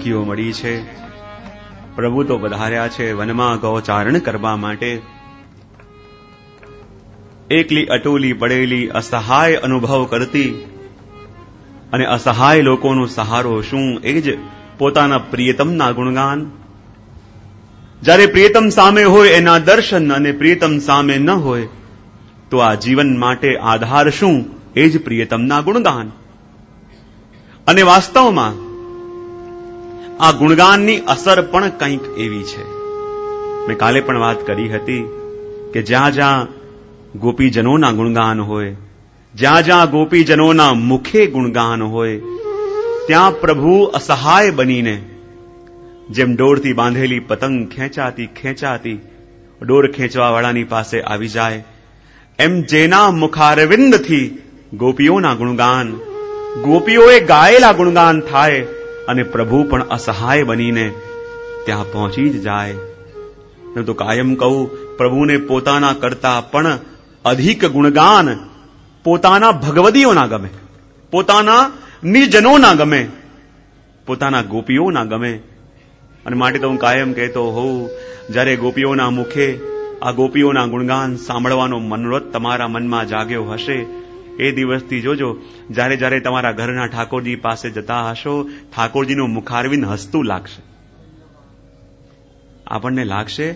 સખીઓ મળી છે. પ્રભુ તો પધાર્યા છે વનમાં ગૌચારણ કરવા માટે. એકલી અટોલી પડેલી અસહાય અનુભવ કરતી અને અસહાય લોકોનો સહારો શું, એ જ પોતાના પ્રિયતમના ગુણગાન. જ્યારે પ્રિયતમ સામે હોય એના દર્શન અને પ્રિયતમ સામે ન હોય તો આ જીવન માટે આધાર શું, એ જ પ્રિયતમના ગુણગાન. અને વાસ્તવમાં આ ગુણગાનની અસર પણ કંઈક એવી છે. મેં કાલે પણ વાત કરી હતી કે જ્યાં જ્યાં ગોપીજનોના ગુણગાન હોય, જ્યાં જ્યાં ગોપીજનોના મુખે ગુણગાન હોય, ત્યાં પ્રભુ અસહાય બનીને જેમ ડોરથી બાંધેલી પતંગ ખેંચાતી ખેંચાતી ડોર ખેંચવાવાળાની પાસે આવી જાય, એમ જેના મુખારવિંદથી ગોપીઓના ગુણગાન, ગોપીઓએ ગાયેલા ગુણગાન થાય અને પ્રભુ પણ અસહાય બનીને ત્યાં પહોંચી જ જાય. હું તો કાયમ કહું, પ્રભુને પોતાના કરતા પણ અધિક ગુણગાન પોતાના ભગવદીઓના ગમે, પોતાના નિર્જનોના ગમે, પોતાના ગોપીઓના ગમે. અને માટે તો હું કાયમ કહેતો હોઉં, જ્યારે ગોપીઓના મુખે આ ગોપીઓના ગુણગાન સાંભળવાનો મનોરથ તમારા મનમાં જાગ્યો હશે, એ દિવસથી જોજો, જ્યારે જ્યારે તમારા ઘરના ઠાકોરજી પાસે જતા હશો, ઠાકોરજીનું મુખારવિંદ હસતું લાગશે. આપણને લાગશે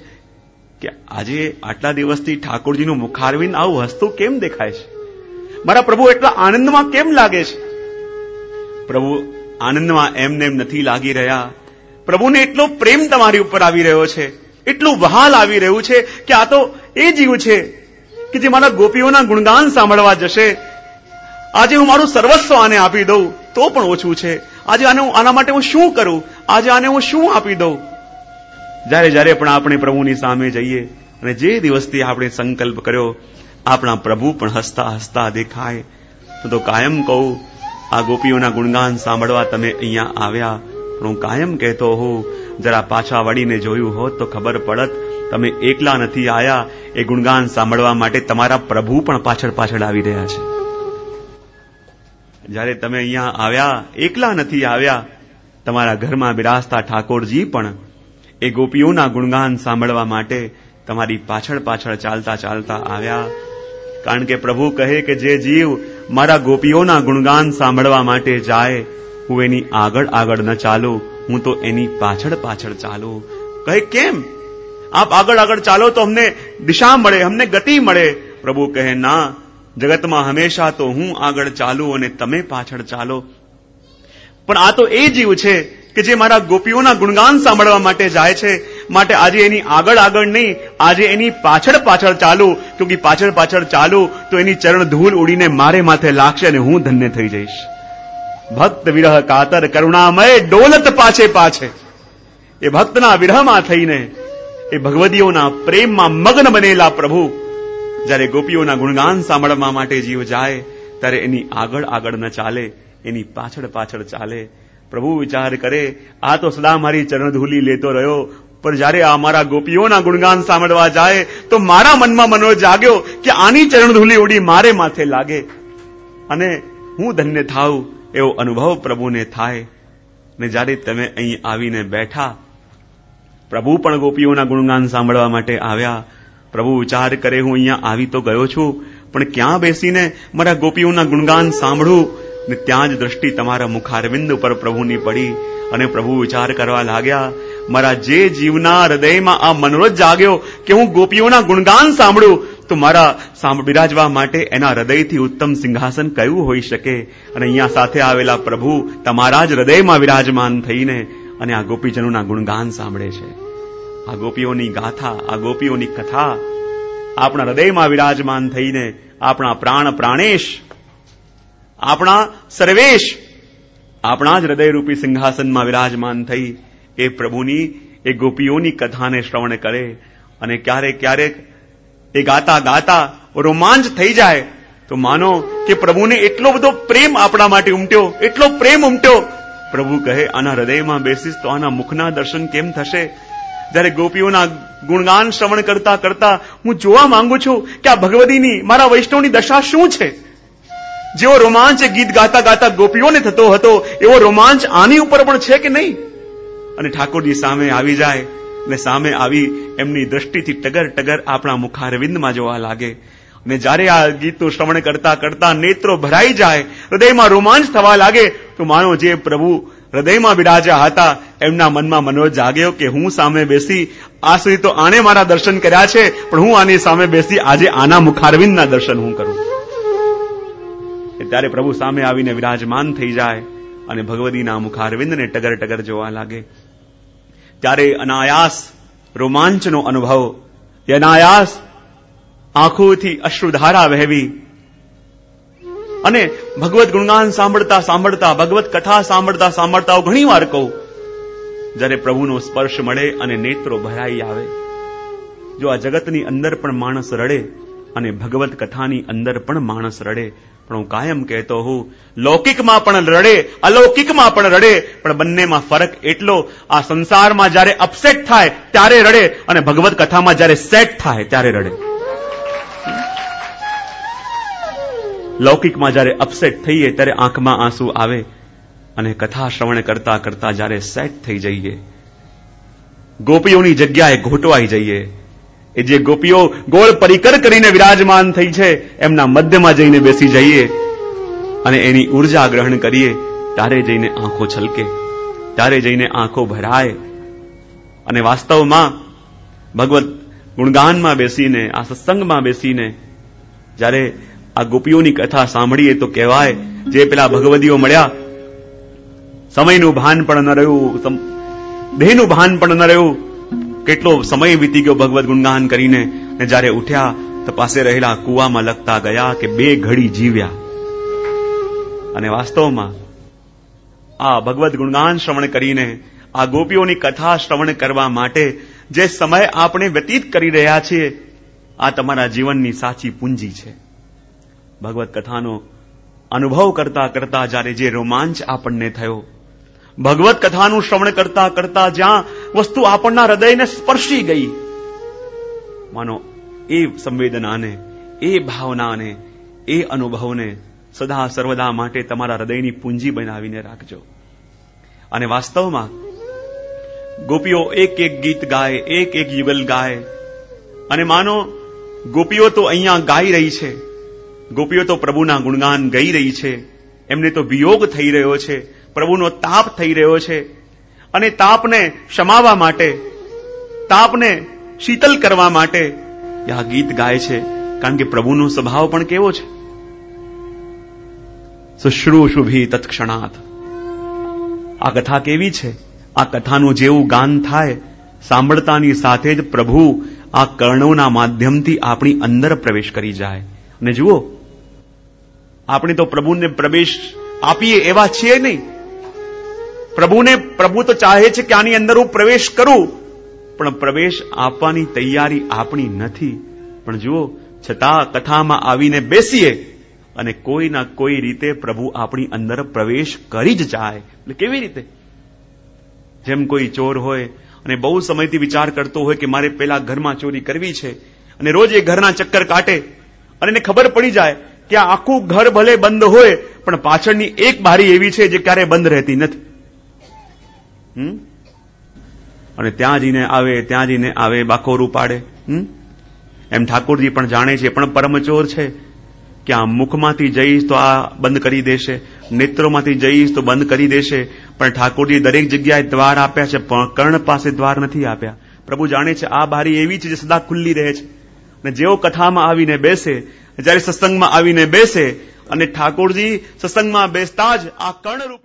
કે આજે આટલા દિવસથી ઠાકોરજીનું મુખારવિંદ આવું હસતું કેમ દેખાય છે, મારા પ્રભુ એટલા આનંદમાં કેમ લાગે છે. પ્રભુ આનંદમાં એમને એમ નથી લાગી રહ્યા. પ્રભુને એટલો પ્રેમ તમારી ઉપર આવી રહ્યો છે, એટલું વહાલ આવી રહ્યું છે કે આ તો એ જીવ છે કે જે મારા ગોપીઓના ગુણગાન સાંભળવા જશે. આજે હું મારું સર્વસ્વ આને આપી દઉં તો પણ ઓછું છે. આજે આના માટે હું શું કરું, આજે આને હું શું આપી દઉં. જ્યારે જ્યારે પણ આપણે પ્રભુની સામે જઈએ અને જે દિવસથી આપણે સંકલ્પ કર્યો, આપણા પ્રભુ પણ હસતા હસતા દેખાય. તો કાયમ કહું, આ ગોપીઓના ગુણગાન સાંભળવા તમે અહીંયા આવ્યા, પણ હું કાયમ કહેતો હોઉં, જરા પાછા વળીને જોયું હોત તો ખબર પડત તમે એકલા નથી આયા. એ ગુણગાન સાંભળવા માટે તમારા પ્રભુ પણ પાછળ પાછળ આવી રહ્યા છે. જ્યારે તમે અહીંયા આવ્યા, એકલા નથી આવ્યા, તમારા ઘરમાં બિરાજતા ઠાકોરજી પણ એ ગોપીઓના ગુણગાન સાંભળવા માટે તમારી પાછળ પાછળ ચાલતા ચાલતા આવ્યા. કારણ કે પ્રભુ કહે કે જે જીવ મારા ગોપીઓના ગુણગાન સાંભળવા માટે જાય, હું એની આગળ આગળ ન ચાલું, હું તો એની પાછળ પાછળ ચાલું. કહે કેમ? આપ આગળ આગળ ચાલો તો અમને દિશા મળે, અમને ગતિ મળે. પ્રભુ કહે ના, જગતમાં હંમેશા તો હું આગળ ચાલું અને તમે પાછળ ચાલો. પણ આ તો એ જીવ છે કે જે મારા ગોપીઓના ગુણગાન સાંભળવા માટે જાય છે, માટે આજે એની આગળ આગળ નહીં, આજે એની પાછળ પાછળ ચાલુ. ક્યોંકि પાછળ પાછળ ચાલુ તો એની ચરણ ધૂલ ઉડીને મારે માથે લાગશે અને હું ધન્ય થઈ જઈશ. ભક્ત વિરહ કાતર કરુણામય ડોલત પાછે પાછે. એ ભક્તના વિરહમાં થઈને એ ભગવદીઓના પ્રેમમાં મગ્ન બનેલા પ્રભુ જ્યારે ગોપીઓના ગુણગાન સાંભળવા માટે જીવ જાય, ત્યારે એની આગળ આગળ ન ચાલે, એની પાછળ પાછળ ચાલે. પ્રભુ વિચાર કરે, આ તો સદા મારી ચરણધૂલી લેતો રહ્યો, પણ જ્યારે આ મારા ગોપીઓના ગુણગાન સાંભળવા જાય તો મારા મનમાં મનો જાગ્યો કે આની ચરણધૂલી ઉડી મારે માથે લાગે અને હું ધન્ય થાઉં, એવો અનુભવ પ્રભુને થાય. ને જ્યારે તમે અહીં આવીને બેઠા, પ્રભુ પણ ગોપીઓના ગુણગાન સાંભળવા માટે આવ્યા. પ્રભુ વિચાર કરે, હું અહીંયા આવી તો ગયો છું, પણ ક્યાં બેસીને મારા ગોપીઓના ગુણગાન સાંભળું. ને ત્યાં જ દ્રષ્ટિ તમારા મુખારવિંદ ઉપર પ્રભુની પડી અને પ્રભુ વિચાર કરવા લાગ્યા, મારા જે જીવના હૃદયમાં આ મનોરથ જાગ્યો કે હું ગોપીઓના ગુણગાન સાંભળું, તો મારા બિરાજવા માટે એના હૃદયથી ઉત્તમ સિંહાસન કયું હોઈ શકે. અને અહીંયા સાથે આવેલા પ્રભુ તમારા જ હૃદયમાં વિરાજમાન થઈને અને આ ગોપીજનોના ગુણગાન સાંભળે છે. આ ગોપીઓની ગાથા, આ ગોપીઓની કથા આપણા હૃદયમાં વિરાજમાન થઈને આપણા પ્રાણ પ્રાણેશ, આપણા સર્વેશ, આપણા જ હૃદયરૂપી સિંહાસનમાં વિરાજમાન થઈ એ પ્રભુની એ ગોપીઓની કથાને શ્રવણ કરે અને ક્યારેક ક્યારેક એ ગાતા ગાતા રોમાંચ થઈ જાય તો માનો કે પ્રભુને એટલો બધો પ્રેમ આપણા માટે ઉમટ્યો, એટલો પ્રેમ ઉમટ્યો. પ્રભુ કહે, આના હૃદયમાં બેસીશ તો આના મુખના દર્શન કેમ થશે? જ્યારે ગોપીઓના ગુણગાન શ્રવણ કરતા કરતા હું જોવા માંગુ છું કે આ ભગવદીની, મારા વૈષ્ણવની દશા શું છે. જેવો રોમાંચ ગીત ગાતા ગાતા ગોપીઓને થતો હતો, એવો રોમાંચ આની ઉપર પણ છે કે નહીં? અને ઠાકોરજી સામે આવી જાય અને સામે આવી એમની દ્રષ્ટિથી ટગર ટગર આપણા મુખારવિંદમાં જોવા લાગે. અને જ્યારે આ ગીતનું શ્રવણ કરતા કરતા નેત્રો ભરાઈ જાય, હૃદયમાં રોમાંચ થવા લાગે, તો માનો જે પ્રભુ હૃદયમાં બિરાજ્યા હતા એમના મનમાં મનોજ જાગ્યો કે હું સામે બેસી આ સુધી તો આને મારા દર્શન કર્યા છે, પણ હું આની સામે બેસી આજે આના મુખારવિંદના દર્શન હું કરું. ત્યારે પ્રભુ સામે આવીને વિરાજમાન થઈ જાય અને ભગવદીના મુખારવિંદને ટગર ટગર જોવા લાગે. ત્યારે અનાયાસ રોમાંચનો અનુભવ, અનાયાસ આંખોથી અશ્રુધારા વહેવી અને ભગવત ગુણગાન સાંભળતા સાંભળતા, ભગવત કથા સાંભળતા સાંભળતા ઘણી વાર કહું, જ્યારે પ્રભુનો સ્પર્શ મળે અને નેત્રો ભરાઈ આવે. જો આ જગતની અંદર પણ માણસ રડે અને ભગવત કથાની અંદર પણ માણસ રડે, પણ હું કાયમ કહેતો હું, લૌકિકમાં પણ રડે, અલૌકિકમાં પણ રડે, પણ બંનેમાં ફરક એટલો, આ સંસારમાં જ્યારે અપસેટ થાય ત્યારે રડે અને ભગવત કથામાં જ્યારે સેટ થાય ત્યારે રડે. લૌકિકમાં જ્યારે અપસેટ થઈએ ત્યારે આંખમાં આંસુ આવે અને કથા શ્રવણ કરતા કરતા જ્યારે સેટ થઈ જઈએ, ગોપીઓની જગ્યાએ ઘોટવાઈ જઈએ, એ જે ગોપીઓ ગોળ પરિકર કરીને વિરાજમાન થઈ છે એમના મધ્યમાં જઈને બેસી જઈએ અને એની ઉર્જા ગ્રહણ કરીએ, ત્યારે જઈને આંખો છલકે, ત્યારે જઈને આંખો ભરાય. અને વાસ્તવમાં ભગવત ગુણગાનમાં બેસીને, આ સત્સંગમાં બેસીને જ્યારે આ ગોપીઓની કથા સાંભળીએ તો કહેવાય, જે પેલા ભગવદીઓ મળ્યા, સમયનું ભાન પણ ન રહ્યું, દેહનું ભાન પણ ન રહ્યું, કેટલો સમય વીતી ગયો ભગવત ગુણગાન કરીને, અને જ્યારે ઉઠ્યા તો પાસે રહેલા કુવામાં લખતા ગયા કે 2 ઘડી જીવ્યા. અને વાસ્તવમાં આ ભગવત ગુણગાન શ્રવણ કરીને, આ ગોપીઓની કથા શ્રવણ કરવા માટે જે સમય આપણે વ્યતીત કરી રહ્યા છીએ, આ તમારા જીવનની સાચી પૂંજી છે. ભગવત કથાનો અનુભવ કરતા કરતા જ્યારે જે રોમાંચ આપણને થયો, ભગવત કથાનું શ્રવણ કરતા કરતા જ્યાં વસ્તુ આપણના હૃદયને સ્પર્શી ગઈ, માનો એ સંવેદનાને, એ ભાવનાને, એ અનુભવને સદા સર્વદા માટે તમારા હૃદયની પૂંજી બનાવીને રાખજો. અને વાસ્તવમાં ગોપીઓ એક એક ગીત ગાય, એક એક યુગલ ગાય, અને માનો ગોપીઓ તો અહીંયા ગાઈ રહી છે, ગોપીઓ તો પ્રભુના ગુણગાન ગાઈ રહી છે, એમને તો વિયોગ થઈ રહ્યો છે, પ્રભુનો તાપ થઈ રહ્યો છે, અને તાપને શમાવવા માટે, તાપને શીતલ કરવા માટે આ ગીત ગાય છે. કારણ કે પ્રભુનો સ્વભાવ પણ કેવો છે, શુશ્રૂષુભી તત્ક્ષણાત. આ કથા કેવી છે, આ કથાનું જેવું ગાન થાય, સાંભળતાની સાથે જ પ્રભુ આ કર્ણોના માધ્યમથી આપણી અંદર પ્રવેશ કરી જાય. અને જુઓ, આપણે તો પ્રભુને પ્રવેશ આપીએ એવા છીએ નહીં. પ્રભુ તો ચાહે છે કે આની અંદર હું પ્રવેશ કરું, પણ પ્રવેશ આપવાની તૈયારી આપણી નથી. પણ જુઓ, છતાં કથામાં આવીને બેસીએ અને કોઈના કોઈ રીતે પ્રભુ આપણી અંદર પ્રવેશ કરી જ જાય. એટલે કેવી રીતે? જેમ કોઈ ચોર હોય અને બહુ સમયથી વિચાર કરતો હોય કે મારે પેલા ઘરમાં ચોરી કરવી છે, અને રોજ એ ઘરના ચક્કર કાઢે અને એને ખબર પડી જાય કે આ આખું ઘર ભલે બંધ હોય પણ પાછળની એક બારી એવી છે જે ક્યારે બંધ રહેતી નથી. અને ત્યાં જઈને આવે બાકોરું પાડે. એમ ઠાકોરજી પણ જાણે છે, પણ પરમચોર છે કે આ મુખમાંથી જઈશ તો આ બંધ કરી દેશે, નેત્રોમાંથી જઈશ તો બંધ કરી દેશે. પણ ઠાકોરજી દરેક જગ્યાએ દ્વાર આપ્યા છે, પણ કર્ણ પાસે દ્વાર નથી આપ્યા. પ્રભુ જાણે છે આ બારી એવી છે જે સદા ખુલ્લી રહે છે. અને જેવો કથામાં આવીને બેસે, જ્યારે સત્સંગમાં આવીને બેસે, અને ઠાકોરજી સત્સંગમાં બેસતા જ આ કર્ણરૂપ